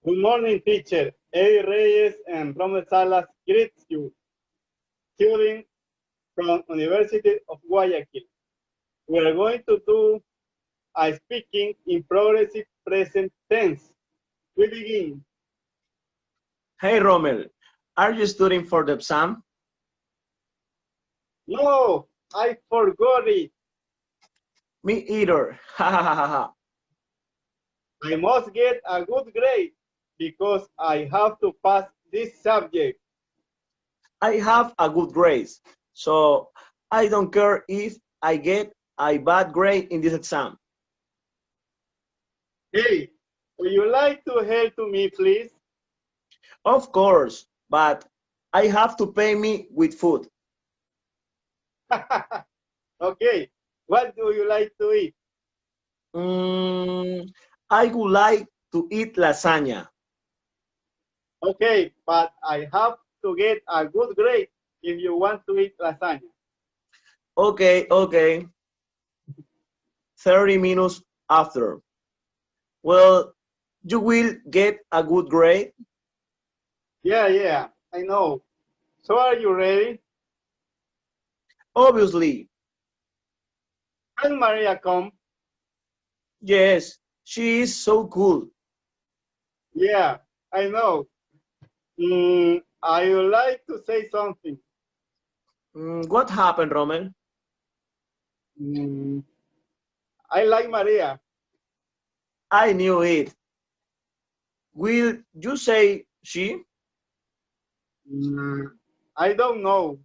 Good morning, teacher. Eddie Reyes and Rommel Salas greets you, student from University of Guayaquil. We are going to do a speaking in progressive present tense. We begin. Hey Rommel, are you studying for the exam? No, I forgot it. Me either. Ha ha ha ha ha. I must get a good grade because I have to pass this subject. I have a good grade, so I don't care if I get a bad grade in this exam. Hey, would you like to help me, please? Of course, but I have to pay me with food. Okay, what do you like to eat? Mm, I would like to eat lasagna. Okay, but I have to get a good grade if you want to eat lasagna. Okay, okay. 30 minutes after. Well, you will get a good grade. Yeah, I know. So are you ready? Obviously, Can Maria come? yes, she is so cool. Yeah, I know. I would like to say something. What happened, Rommel? Mm, I like Maria. I knew it. Will you say she? Mm, I don't know.